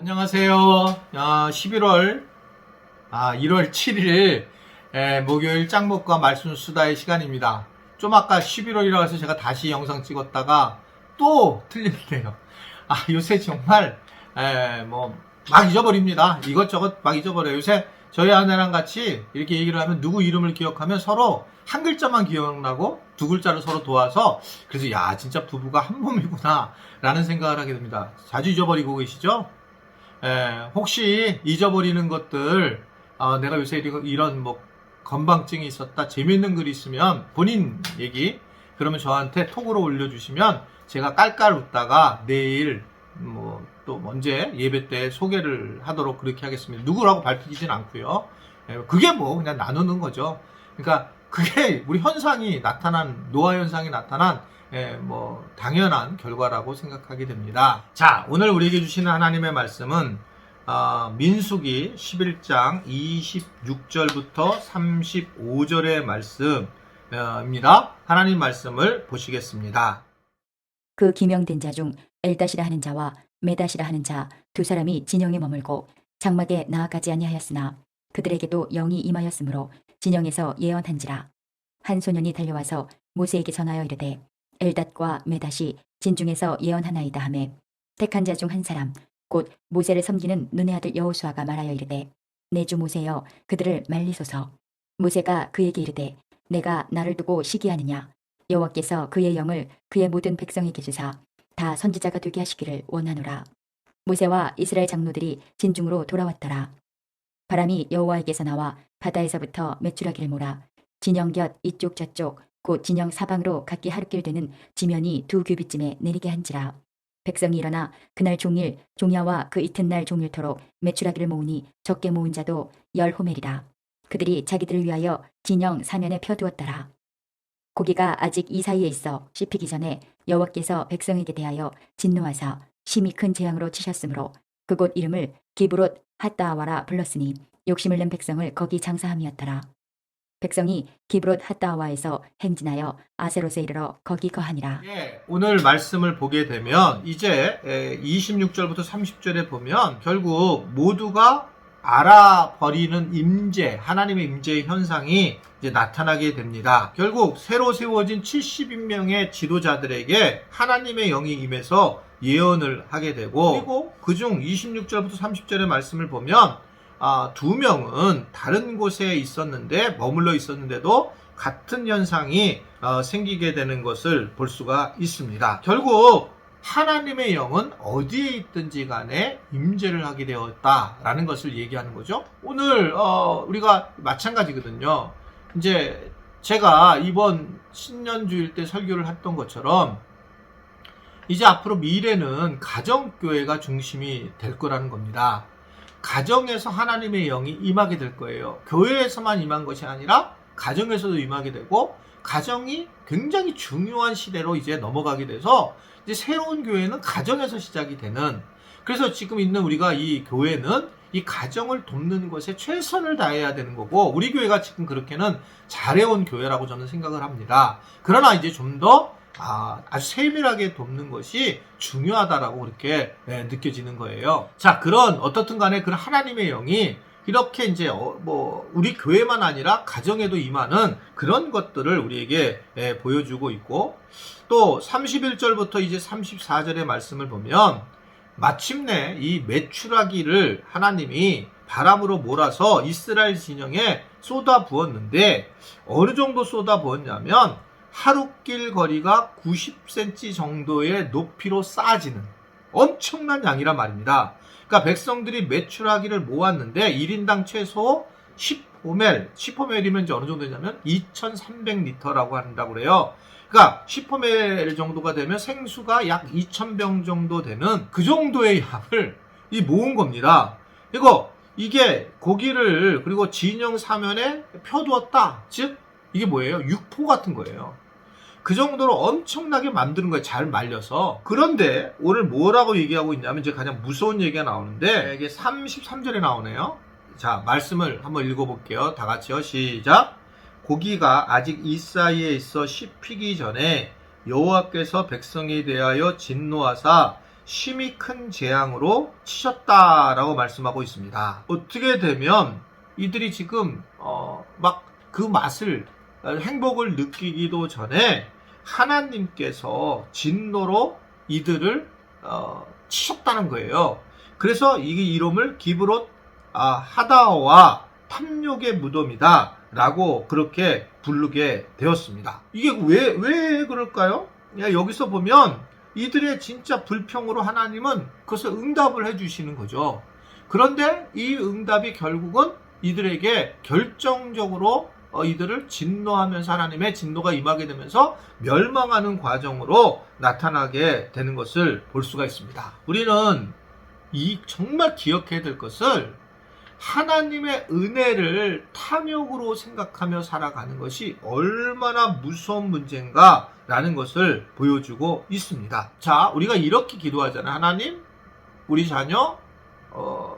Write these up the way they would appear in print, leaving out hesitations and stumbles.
안녕하세요. 11월 1월 7일 목요일 짱목과 말씀 수다의 시간입니다. 좀 아까 11월이라고 해서 제가 다시 영상 찍었다가 또 틀렸네요. 요새 정말 막 잊어버립니다. 이것저것 막 잊어버려요. 요새 저희 아내랑 같이 이렇게 얘기를 하면 누구 이름을 기억하면 서로 한 글자만 기억나고 두 글자를 서로 도와서, 그래서 진짜 부부가 한 몸이구나 라는 생각을 하게 됩니다. 자주 잊어버리고 계시죠? 혹시 잊어버리는 것들, 내가 요새 이런 건방증이 있었다, 재밌는 글이 있으면 본인 얘기, 그러면 저한테 톡으로 올려주시면 제가 깔깔 웃다가 내일 또 언제 예배 때 소개를 하도록 그렇게 하겠습니다. 누구라고 밝히진 않고요. 그게 그냥 나누는 거죠. 그러니까 그게 우리 노아 현상이 나타난 당연한 결과라고 생각하게 됩니다. 자, 오늘 우리에게 주시는 하나님의 말씀은 민수기 11장 26절부터 35절의 말씀입니다. 하나님 말씀을 보시겠습니다. 그 기명된 자 중 엘닷이라 하는 자와 메닷이라 하는 자 두 사람이 진영에 머물고 장막에 나아가지 아니하였으나 그들에게도 영이 임하였으므로 진영에서 예언한지라. 한 소년이 달려와서 모세에게 전하여 이르되 엘닷과 메닷이 진중에서 예언하나이다 하매, 택한 자 중 한 사람 곧 모세를 섬기는 눈의 아들 여호수아가 말하여 이르되 내 주 모세여 그들을 말리소서. 모세가 그에게 이르되 내가 나를 두고 시기하느냐. 여호와께서 그의 영을 그의 모든 백성에게 주사 다 선지자가 되게 하시기를 원하노라. 모세와 이스라엘 장로들이 진중으로 돌아왔더라. 바람이 여호와에게서 나와 바다에서부터 메추라기를 몰아 진영 곁 이쪽 저쪽 곧 진영 사방으로 각기 하루길 되는 지면이 2규빗쯤에 내리게 한지라. 백성이 일어나 그날 종일 종야와 그 이튿날 종일토록 메추라기를 모으니 적게 모은 자도 10호멜이라. 그들이 자기들을 위하여 진영 사면에 펴두었더라. 고기가 아직 이 사이에 있어 씹히기 전에 여호와께서 백성에게 대하여 진노하사 심히 큰 재앙으로 치셨으므로 그곳 이름을 기브롯 핫다아와라 불렀으니 욕심을 낸 백성을 거기 장사함이었더라. 백성이 기브롯 핫다아와에서 행진하여 아세롯에 이르러 거기 거하니라. 오늘 말씀을 보게 되면 이제 26절부터 30절에 보면 결국 모두가 알아버리는 하나님의 임재의 현상이 이제 나타나게 됩니다. 결국 새로 세워진 70인명의 지도자들에게 하나님의 영이 임해서 예언을 하게 되고, 그리고 그중 26절부터 30절의 말씀을 보면 2명은 다른 곳에 머물러 있었는데도 같은 현상이 생기게 되는 것을 볼 수가 있습니다. 결국 하나님의 영은 어디에 있든지 간에 임재를 하게 되었다라는 것을 얘기하는 거죠. 오늘 우리가 마찬가지거든요. 이제 제가 이번 신년주일 때 설교를 했던 것처럼 이제 앞으로 미래는 가정교회가 중심이 될 거라는 겁니다. 가정에서 하나님의 영이 임하게 될 거예요. 교회에서만 임한 것이 아니라 가정에서도 임하게 되고, 가정이 굉장히 중요한 시대로 이제 넘어가게 돼서 이제 새로운 교회는 가정에서 시작이 되는, 그래서 지금 있는 우리가 이 교회는 이 가정을 돕는 것에 최선을 다해야 되는 거고, 우리 교회가 지금 그렇게는 잘해온 교회라고 저는 생각을 합니다. 그러나 이제 좀 더 아주 세밀하게 돕는 것이 중요하다라고 그렇게 느껴지는 거예요. 자, 어떻든 간에 그런 하나님의 영이 이렇게 이제 우리 교회만 아니라 가정에도 임하는 그런 것들을 우리에게 보여주고 있고, 또 31절부터 이제 34절의 말씀을 보면 마침내 이 메추라기를 하나님이 바람으로 몰아서 이스라엘 진영에 쏟아 부었는데, 어느 정도 쏟아 부었냐면 하루길 거리가 90cm 정도의 높이로 쌓아지는 엄청난 양이란 말입니다. 그러니까 백성들이 메추라기를 모았는데 1인당 최소 10호멜이면 이제 어느 정도 되냐면 2300리터라고 한다고 그래요. 그러니까 10호멜 정도가 되면 생수가 약 2000병 정도 되는 그 정도의 양을 모은 겁니다. 이게 고기를 그리고 진영 사면에 펴두었다. 즉 이게 뭐예요? 육포 같은 거예요. 그 정도로 엄청나게 만드는 거예요. 잘 말려서. 그런데 오늘 뭐라고 얘기하고 있냐면 이제 가장 무서운 얘기가 나오는데, 이게 33절에 나오네요. 자, 말씀을 한번 읽어볼게요. 다 같이요. 시작. 고기가 아직 이 사이에 있어 씹히기 전에 여호와께서 백성에 대하여 진노하사 심히 큰 재앙으로 치셨다라고 말씀하고 있습니다. 어떻게 되면 이들이 지금 막 그 맛을 행복을 느끼기도 전에 하나님께서 진노로 이들을 치셨다는 거예요. 그래서 이 이름을 기브롯 하다와 탐욕의 무덤이다 라고 그렇게 부르게 되었습니다. 이게 왜 그럴까요? 여기서 보면 이들의 진짜 불평으로 하나님은 그것을 응답을 해주시는 거죠. 그런데 이 응답이 결국은 이들에게 결정적으로 이들을 진노하면서 하나님의 진노가 임하게 되면서 멸망하는 과정으로 나타나게 되는 것을 볼 수가 있습니다. 우리는 정말 기억해야 될 것을 하나님의 은혜를 탐욕으로 생각하며 살아가는 것이 얼마나 무서운 문제인가 라는 것을 보여주고 있습니다. 자, 우리가 이렇게 기도하잖아요. 하나님, 우리 자녀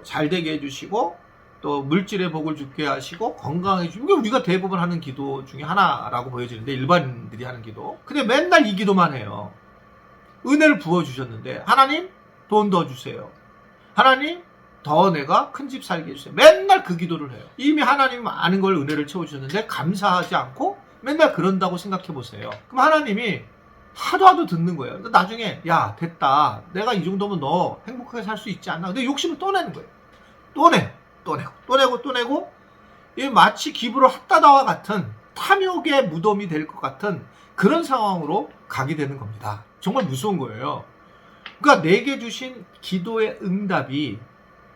잘 되게 해주시고 또 물질의 복을 주게 하시고 건강해 주시고, 이게 우리가 대부분 하는 기도 중에 하나라고 보여지는데, 일반인들이 하는 기도. 근데 맨날 이 기도만 해요. 은혜를 부어주셨는데 하나님 돈 더 주세요. 하나님 더 내가 큰 집 살게 해주세요. 맨날 그 기도를 해요. 이미 하나님은 아는 걸 은혜를 채워주셨는데 감사하지 않고 맨날 그런다고 생각해 보세요. 그럼 하나님이 하도 듣는 거예요. 나중에 야 됐다, 내가 이 정도면 너 행복하게 살 수 있지 않나. 근데 욕심을 또 내는 거예요. 또 내고 이 마치 기브로 핫다다와 같은 탐욕의 무덤이 될 것 같은 그런 상황으로 가게 되는 겁니다. 정말 무서운 거예요. 그러니까 내게 주신 기도의 응답이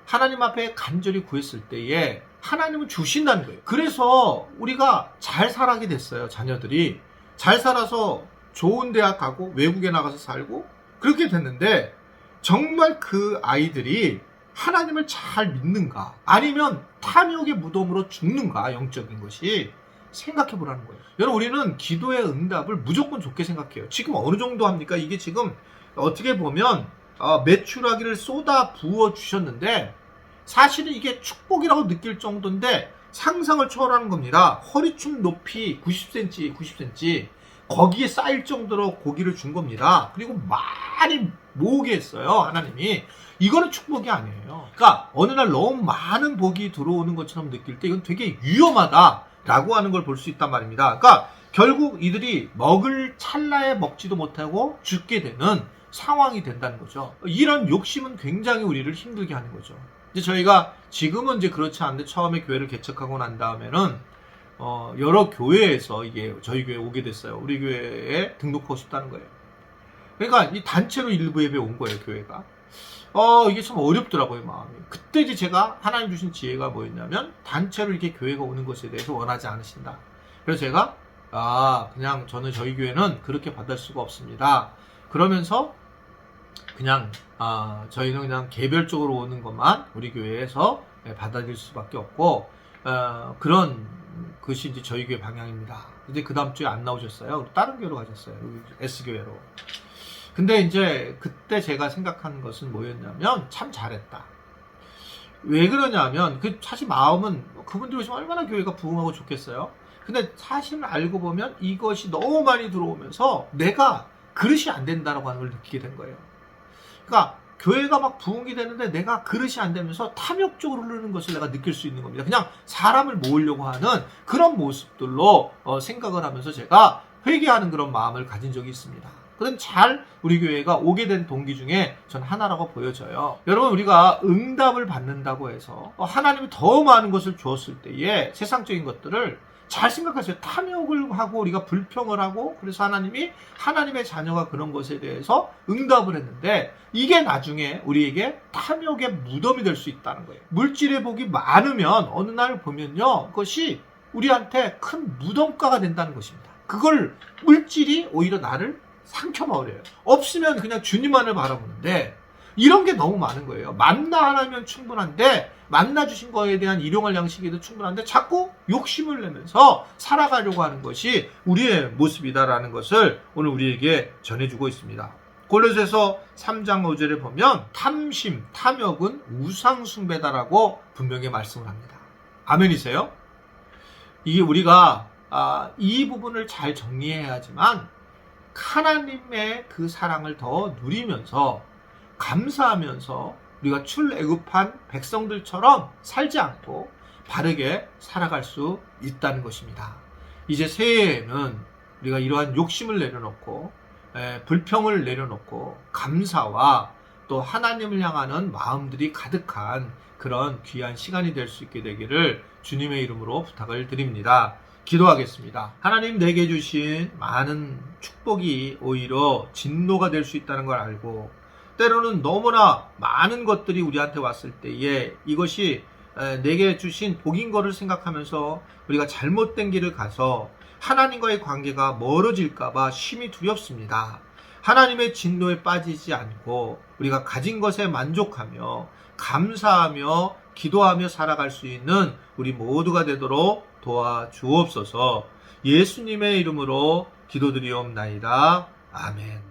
하나님 앞에 간절히 구했을 때에 하나님은 주신다는 거예요. 그래서 우리가 잘 살아게 됐어요. 자녀들이 잘 살아서 좋은 대학 가고 외국에 나가서 살고 그렇게 됐는데, 정말 그 아이들이 하나님을 잘 믿는가, 아니면 탐욕의 무덤으로 죽는가, 영적인 것이 생각해 보라는 거예요. 여러분, 우리는 기도의 응답을 무조건 좋게 생각해요. 지금 어느 정도 합니까? 이게 지금 어떻게 보면 메추라기를 쏟아 부어 주셨는데 사실은 이게 축복이라고 느낄 정도인데 상상을 초월하는 겁니다. 허리춤 높이 90cm 거기에 쌓일 정도로 고기를 준 겁니다. 그리고 많이 모으게 했어요, 하나님이. 이거는 축복이 아니에요. 그러니까 어느 날 너무 많은 복이 들어오는 것처럼 느낄 때 이건 되게 위험하다라고 하는 걸 볼 수 있단 말입니다. 그러니까 결국 이들이 먹을 찰나에 먹지도 못하고 죽게 되는 상황이 된다는 거죠. 이런 욕심은 굉장히 우리를 힘들게 하는 거죠. 이제 저희가 지금은 이제 그렇지 않은데 처음에 교회를 개척하고 난 다음에는 여러 교회에서 이게 저희 교회에 오게 됐어요. 우리 교회에 등록하고 싶다는 거예요. 그러니까 이 단체로 일부 예배 온 거예요, 교회가. 이게 참 어렵더라고요, 마음이. 그때 이제 제가 하나님 주신 지혜가 뭐였냐면, 단체로 이렇게 교회가 오는 것에 대해서 원하지 않으신다. 그래서 제가 그냥 저는 저희 교회는 그렇게 받을 수가 없습니다. 그러면서 그냥 저희는 그냥 개별적으로 오는 것만 우리 교회에서 받아들일 수밖에 없고, 그런 것이 이제 저희 교회 방향입니다. 이제 그 다음 주에 안 나오셨어요. 다른 교회로 가셨어요. S교회로. 근데 이제 그때 제가 생각하는 것은 뭐였냐면, 참 잘했다. 왜 그러냐면, 사실 마음은 그분들 오시면 얼마나 교회가 부흥하고 좋겠어요. 근데 사실 알고 보면 이것이 너무 많이 들어오면서 내가 그릇이 안 된다라고 하는 걸 느끼게 된 거예요. 그러니까 교회가 막 부흥이 되는데 내가 그릇이 안 되면서 탐욕적으로 흐르는 것을 내가 느낄 수 있는 겁니다. 그냥 사람을 모으려고 하는 그런 모습들로 생각을 하면서 제가 회개하는 그런 마음을 가진 적이 있습니다. 그건 잘 우리 교회가 오게 된 동기 중에 전 하나라고 보여져요. 여러분, 우리가 응답을 받는다고 해서 하나님이 더 많은 것을 주었을 때에 세상적인 것들을 잘 생각하세요. 탐욕을 하고 우리가 불평을 하고, 그래서 하나님이 하나님의 자녀가 그런 것에 대해서 응답을 했는데, 이게 나중에 우리에게 탐욕의 무덤이 될 수 있다는 거예요. 물질의 복이 많으면 어느 날 보면요, 그것이 우리한테 큰 무덤가가 된다는 것입니다. 그걸 물질이 오히려 나를 삼켜버려요. 없으면 그냥 주님만을 바라보는데, 이런 게 너무 많은 거예요. 만나 하나면 충분한데, 만나 주신 거에 대한 일용할 양식에도 충분한데 자꾸 욕심을 내면서 살아가려고 하는 것이 우리의 모습이다라는 것을 오늘 우리에게 전해주고 있습니다. 골로새서 3장 5절에 보면 탐심, 탐욕은 우상숭배다라고 분명히 말씀을 합니다. 아멘이세요? 이게 우리가 이 부분을 잘 정리해야지만 하나님의 그 사랑을 더 누리면서 감사하면서 우리가 출애굽한 백성들처럼 살지 않고 바르게 살아갈 수 있다는 것입니다. 이제 새해에는 우리가 이러한 욕심을 내려놓고 불평을 내려놓고 감사와 또 하나님을 향하는 마음들이 가득한 그런 귀한 시간이 될 수 있게 되기를 주님의 이름으로 부탁을 드립니다. 기도하겠습니다. 하나님 내게 주신 많은 축복이 오히려 진노가 될 수 있다는 걸 알고 때로는 너무나 많은 것들이 우리한테 왔을 때에 이것이 내게 주신 복인 거를 생각하면서 우리가 잘못된 길을 가서 하나님과의 관계가 멀어질까봐 심히 두렵습니다. 하나님의 진노에 빠지지 않고 우리가 가진 것에 만족하며 감사하며 기도하며 살아갈 수 있는 우리 모두가 되도록 도와주옵소서. 예수님의 이름으로 기도드리옵나이다. 아멘.